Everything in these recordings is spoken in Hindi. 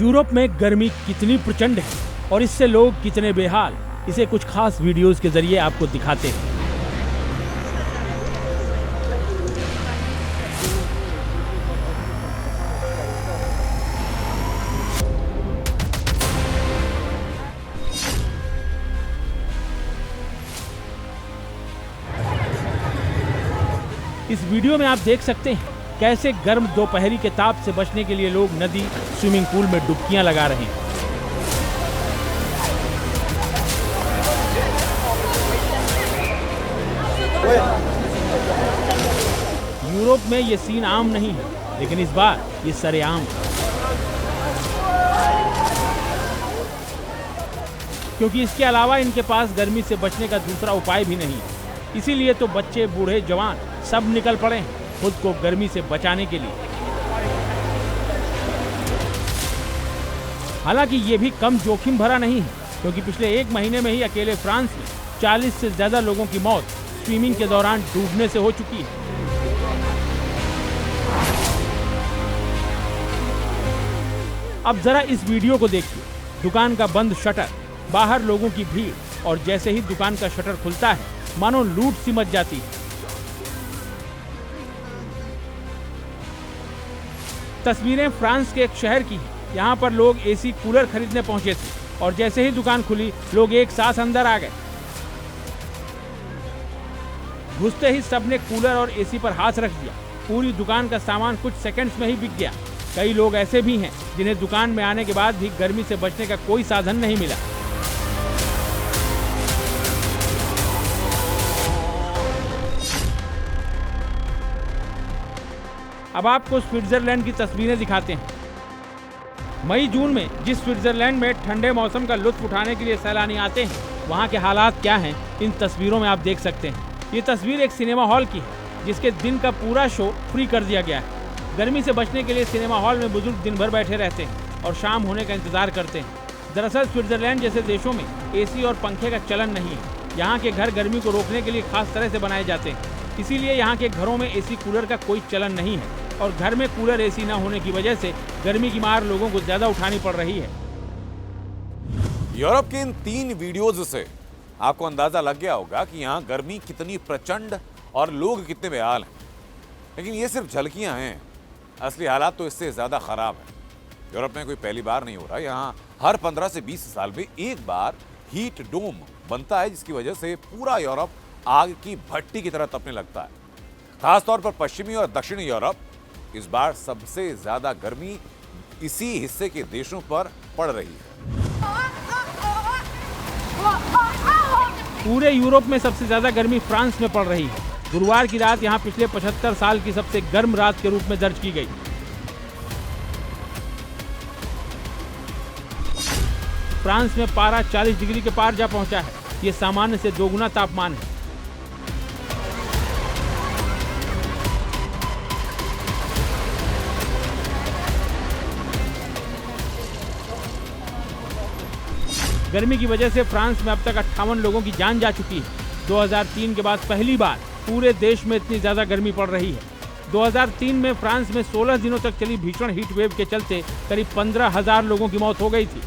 यूरोप में गर्मी कितनी प्रचंड है और इससे लोग कितने बेहाल, इसे कुछ खास वीडियोस के जरिए आपको दिखाते हैं। इस वीडियो में आप देख सकते हैं कैसे गर्म दोपहरी के ताप से बचने के लिए लोग नदी, स्विमिंग पूल में डुबकियां लगा रहे हैं। यूरोप में ये सीन आम नहीं है, लेकिन इस बार ये सरेआम है। क्योंकि इसके अलावा इनके पास गर्मी से बचने का दूसरा उपाय भी नहीं है। इसीलिए तो बच्चे, बूढ़े, जवान सब निकल पड़े हैं खुद को गर्मी से बचाने के लिए। हालांकि ये भी कम जोखिम भरा नहीं है, क्योंकि पिछले एक महीने में ही अकेले फ्रांस में 40 से ज्यादा लोगों की मौत स्विमिंग के दौरान डूबने से हो चुकी है। अब जरा इस वीडियो को देखिए। दुकान का बंद शटर, बाहर लोगों की भीड़, और जैसे ही दुकान का शटर खुलता है मानो लूट सी मच जाती है। तस्वीरें फ्रांस के एक शहर की हैं। यहाँ पर लोग एसी कूलर खरीदने पहुंचे थे और जैसे ही दुकान खुली लोग एक साथ अंदर आ गए। घुसते ही सबने कूलर और एसी पर हाथ रख दिया। पूरी दुकान का सामान कुछ सेकंड्स में ही बिक गया। कई लोग ऐसे भी हैं जिन्हें दुकान में आने के बाद भी गर्मी से बचने का कोई साधन नहीं मिला। अब आपको स्विट्जरलैंड की तस्वीरें दिखाते हैं। मई जून में जिस स्विट्जरलैंड में ठंडे मौसम का लुत्फ उठाने के लिए सैलानी आते हैं, वहाँ के हालात क्या हैं इन तस्वीरों में आप देख सकते हैं। ये तस्वीर एक सिनेमा हॉल की है जिसके दिन का पूरा शो फ्री कर दिया गया है। गर्मी से बचने के लिए सिनेमा हॉल में बुजुर्ग दिन भर बैठे रहते हैं और शाम होने का इंतजार करते हैं। दरअसल स्विट्जरलैंड जैसे देशों में एसी और पंखे का चलन नहीं है। यहाँ के घर गर्मी को रोकने के लिए खास तरह से बनाए जाते हैं। इसीलिए यहाँ के घरों में एसी कूलर का कोई चलन नहीं है और घर में कूलर एसी न होने की वजह से गर्मी की मार लोगों को ज्यादा उठानी पड़ रही है। यूरोप के इन 3 वीडियोज से आपको अंदाजा लग गया होगा कि यहाँ गर्मी कितनी प्रचंड और लोग कितने बेहाल हैं। लेकिन ये सिर्फ झलकियां हैं, असली हालात तो इससे ज्यादा खराब है। यूरोप में कोई पहली बार नहीं हो रहा। यहाँ हर 15 से 20 साल में एक बार हीट डोम बनता है, जिसकी वजह से पूरा यूरोप आग की भट्टी की तरह तपने लगता है। खासतौर पर पश्चिमी और दक्षिणी यूरोप इस बार सबसे ज्यादा गर्मी इसी हिस्से के देशों पर पड़ रही है। पूरे यूरोप में सबसे ज्यादा गर्मी फ्रांस में पड़ रही है। गुरुवार की रात यहाँ पिछले 75 साल की सबसे गर्म रात के रूप में दर्ज की गई। फ्रांस में पारा 40 डिग्री के पार जा पहुंचा है। ये सामान्य से 2 गुना तापमान है। गर्मी की वजह से फ्रांस में अब तक 58 लोगों की जान जा चुकी है। 2003 के बाद पहली बार पूरे देश में इतनी ज्यादा गर्मी पड़ रही है। 2003 में फ्रांस में 16 दिनों तक चली भीषण हीट वेव के चलते करीब 15,000 लोगों की मौत हो गई थी।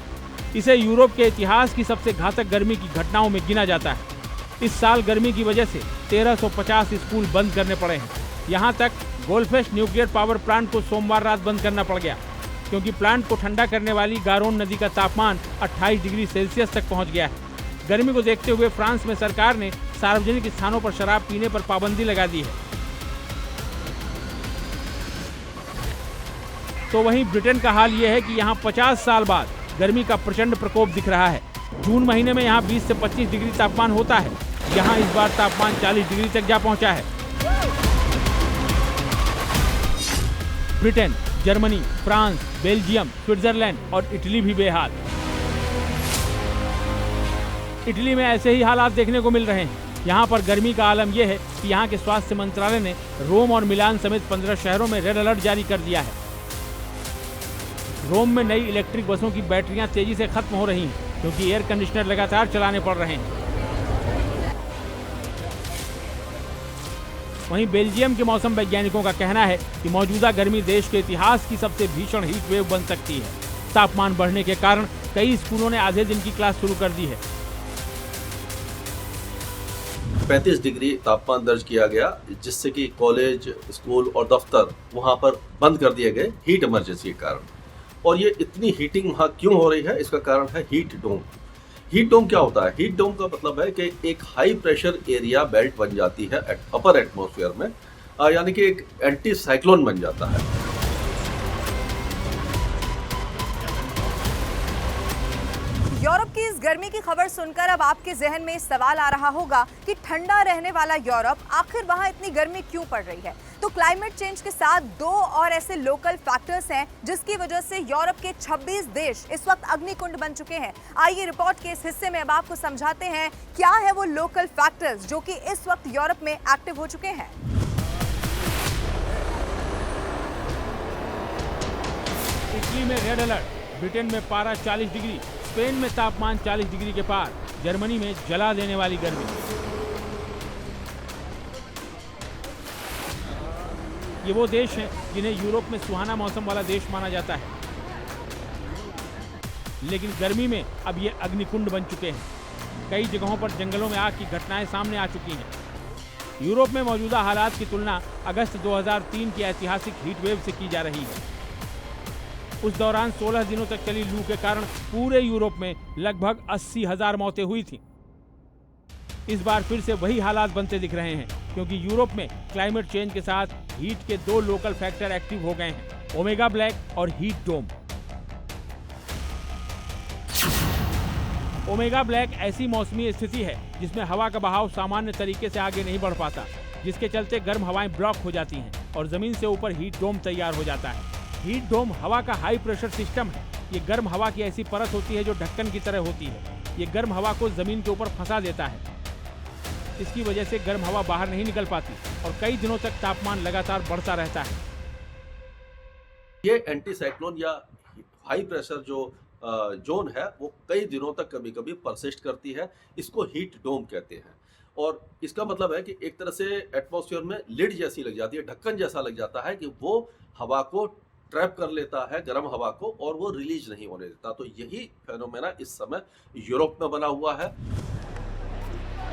इसे यूरोप के इतिहास की सबसे घातक गर्मी की घटनाओं में गिना जाता है। इस साल गर्मी की वजह से 1350 स्कूल बंद करने पड़े हैं। यहाँ तक गोल्फेस्ट न्यूक्लियर पावर प्लांट को सोमवार रात बंद करना पड़ गया, क्योंकि प्लांट को ठंडा करने वाली गारोन नदी का तापमान 28 डिग्री सेल्सियस तक पहुंच गया है। गर्मी को देखते हुए फ्रांस में सरकार ने सार्वजनिक स्थानों पर शराब पीने पर पाबंदी लगा दी है। तो वहीं ब्रिटेन का हाल यह है कि यहाँ 50 साल बाद गर्मी का प्रचंड प्रकोप दिख रहा है। जून महीने में यहाँ 20 से 25 डिग्री तापमान होता है। यहाँ इस बार तापमान 40 डिग्री तक जा पहुंचा है। Britain, Germany, France, Belgium, Switzerland और इटली भी बेहाल। इटली में ऐसे ही हालात देखने को मिल रहे हैं। यहाँ पर गर्मी का आलम यह है कि यहाँ के स्वास्थ्य मंत्रालय ने रोम और मिलान समेत 15 शहरों में रेड अलर्ट जारी कर दिया है। रोम में नई इलेक्ट्रिक बसों की बैटरियां तेजी से खत्म हो रही हैं, क्योंकि एयर कंडीशनर लगातार चलाने पड़ रहे हैं। वहीं बेल्जियम के मौसम वैज्ञानिकों का कहना है कि मौजूदा गर्मी देश के इतिहास की सबसे भीषण हीट वेव बन सकती है। तापमान बढ़ने के कारण कई स्कूलों ने आधे दिन की क्लास शुरू कर दी है। 35 डिग्री तापमान दर्ज किया गया, जिससे कि कॉलेज, स्कूल और दफ्तर वहां पर बंद कर दिए गए हीट इमरजेंसी के कारण। और ये इतनी हीटिंग वहां क्यों हो रही है, इसका कारण है हीट डोम। हीट डोम क्या होता है? हीट डोम का मतलब है कि एक हाई प्रेशर एरिया बेल्ट बन जाती है अपर एटमॉस्फेयर में, यानी कि एक एंटी साइक्लोन बन जाता है। यूरोप की इस गर्मी की खबर सुनकर अब आपके जहन में सवाल आ रहा होगा कि ठंडा रहने वाला यूरोप, आखिर वहां इतनी गर्मी क्यों पड़ रही है? तो क्लाइमेट चेंज के साथ दो और ऐसे लोकल फैक्टर्स हैं जिसकी वजह से यूरोप के 26 देश इस वक्त अग्निकुंड बन चुके हैं। आइए रिपोर्ट के इस हिस्से में अब आपको समझाते हैं क्या है वो लोकल फैक्टर्स जो कि इस वक्त यूरोप में एक्टिव हो चुके हैं। इटली में रेड अलर्ट, ब्रिटेन में पारा 40 डिग्री, स्पेन में तापमान 40 डिग्री के पार, जर्मनी में जला देने वाली गर्मी। ये वो देश हैं जिन्हें यूरोप में सुहाना मौसम वाला देश माना जाता है, लेकिन गर्मी में अब ये अग्निकुंड बन चुके हैं। कई जगहों पर जंगलों में आग की घटनाएं सामने आ चुकी हैं। यूरोप में मौजूदा हालात की तुलना अगस्त 2003 की ऐतिहासिक हीट वेव से की जा रही है। उस दौरान 16 दिनों तक चली लू के कारण पूरे यूरोप में लगभग 80,000 मौतें हुई थीं। इस बार फिर से वही हालात बनते दिख रहे हैं, क्योंकि यूरोप में क्लाइमेट चेंज के साथ हीट के दो लोकल फैक्टर एक्टिव हो गए हैं, ओमेगा ब्लैक और हीट डोम। ओमेगा ब्लैक ऐसी मौसमी स्थिति है जिसमें हवा का बहाव सामान्य तरीके से आगे नहीं बढ़ पाता, जिसके चलते गर्म हवाएं ब्लॉक हो जाती हैं और जमीन से ऊपर हीट डोम तैयार हो जाता है। हीट डोम हवा का हाई प्रेशर सिस्टम है। ये गर्म हवा की ऐसी परत होती है जो ढक्कन की तरह होती है। ये गर्म हवा को जमीन के ऊपर फंसा देता है। इसकी वजह से गर्म हवा बाहर नहीं निकल पाती और कई दिनों तक तापमान लगातार बढ़ता रहता है। ये एंटी साइक्लोन या हाई प्रेशर जो जोन है वो कई दिनों तक कभी कभी परसिस्ट करती है। इसको हीट डोम कहते हैं। और इसका मतलब है कि एक तरह से एटमॉस्फेयर में लिड जैसी लग जाती है, ढक्कन जैसा लग जाता है कि वो हवा को ट्रैप कर लेता है, गर्म हवा को, और वो रिलीज नहीं होने देता। तो यही फेनोमेना इस समय यूरोप में बना हुआ है।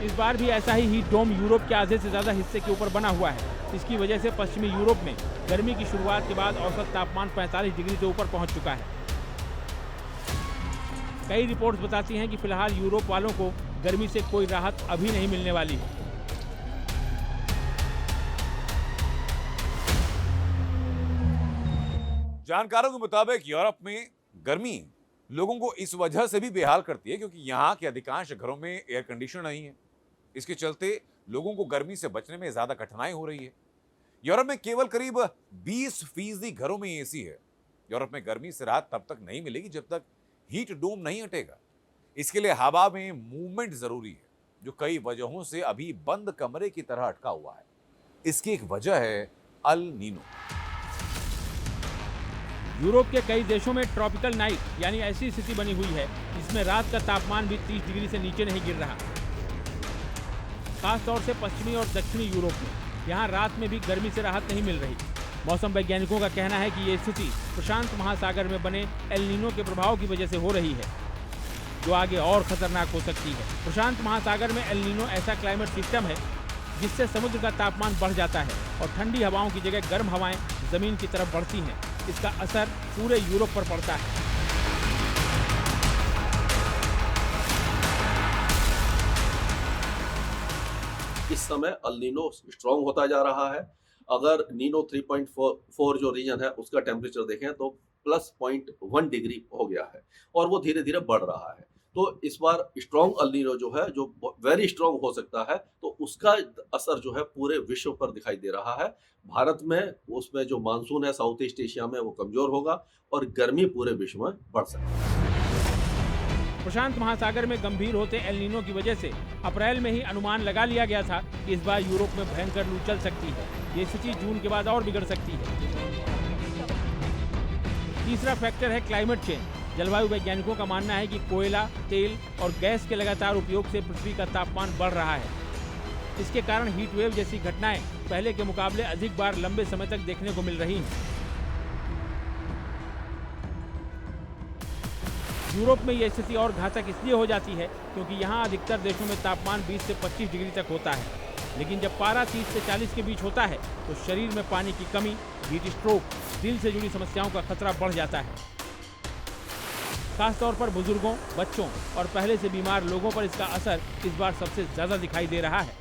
इस बार भी ऐसा ही हीट डोम यूरोप के आधे से ज्यादा हिस्से के ऊपर बना हुआ है। इसकी वजह से पश्चिमी यूरोप में गर्मी की शुरुआत के बाद औसत तापमान 45 डिग्री से ऊपर पहुंच चुका है। कई रिपोर्ट्स बताती हैं कि फिलहाल यूरोप वालों को गर्मी से कोई राहत अभी नहीं मिलने वाली है। जानकारों के मुताबिक यूरोप में गर्मी लोगों को इस वजह से भी बेहाल करती है क्योंकि यहाँ के अधिकांश घरों में एयर कंडीशनर नहीं है। इसके चलते लोगों को गर्मी से बचने में ज्यादा कठिनाई हो रही है। यूरोप में केवल करीब 20% घरों में एसी है। यूरोप में गर्मी से राहत तब तक नहीं मिलेगी जब तक हीट डोम नहीं हटेगा। इसके लिए हवा में मूवमेंट जरूरी है, जो कई वजहों से अभी बंद कमरे की तरह अटका हुआ है। इसकी एक वजह है अल नीनो। यूरोप के कई देशों में ट्रॉपिकल नाइट यानी ऐसी स्थिति बनी हुई है जिसमें रात का तापमान भी 30 डिग्री से नीचे नहीं गिर रहा। खासतौर से पश्चिमी और दक्षिणी यूरोप में यहाँ रात में भी गर्मी से राहत नहीं मिल रही। मौसम वैज्ञानिकों का कहना है कि ये स्थिति प्रशांत महासागर में बने एल नीनो के प्रभाव की वजह से हो रही है, जो आगे और खतरनाक हो सकती है। प्रशांत महासागर में एल नीनो ऐसा क्लाइमेट सिस्टम है जिससे समुद्र का तापमान बढ़ जाता है और ठंडी हवाओं की जगह गर्म हवाएं जमीन की तरफ बढ़ती हैं। इसका असर पूरे यूरोप पर पड़ता है। इस समय अल नीनो स्ट्रॉन्ग होता जा रहा है। अगर नीनो 3.4 जो रीजन है उसका टेम्परेचर देखें तो +0.1 डिग्री हो गया है और वो धीरे धीरे बढ़ रहा है। तो इस बार स्ट्रॉन्ग अल नीनो जो है, जो वेरी स्ट्रॉन्ग हो सकता है, तो उसका असर जो है पूरे विश्व पर दिखाई दे रहा है। भारत में उसमें जो मानसून है साउथ ईस्ट एशिया में वो कमजोर होगा और गर्मी पूरे विश्व में बढ़ सकती है। प्रशांत महासागर में गंभीर होते एल नीनो की वजह से अप्रैल में ही अनुमान लगा लिया गया था कि इस बार यूरोप में भयंकर लू चल सकती है। ये स्थिति जून के बाद और बिगड़ सकती है। तीसरा फैक्टर है क्लाइमेट चेंज। जलवायु वैज्ञानिकों का मानना है कि कोयला, तेल और गैस के लगातार उपयोग से पृथ्वी का तापमान बढ़ रहा है। इसके कारण हीट वेव जैसी घटनाएं पहले के मुकाबले अधिक बार लंबे समय तक देखने को मिल रही हैं। यूरोप में यह स्थिति और घातक इसलिए हो जाती है क्योंकि यहाँ अधिकतर देशों में तापमान 20 से 25 डिग्री तक होता है, लेकिन जब पारा 30 से 40 के बीच होता है तो शरीर में पानी की कमी, हीट स्ट्रोक, दिल से जुड़ी समस्याओं का खतरा बढ़ जाता है। खासतौर पर बुजुर्गों, बच्चों और पहले से बीमार लोगों पर इसका असर इस बार सबसे ज्यादा दिखाई दे रहा है।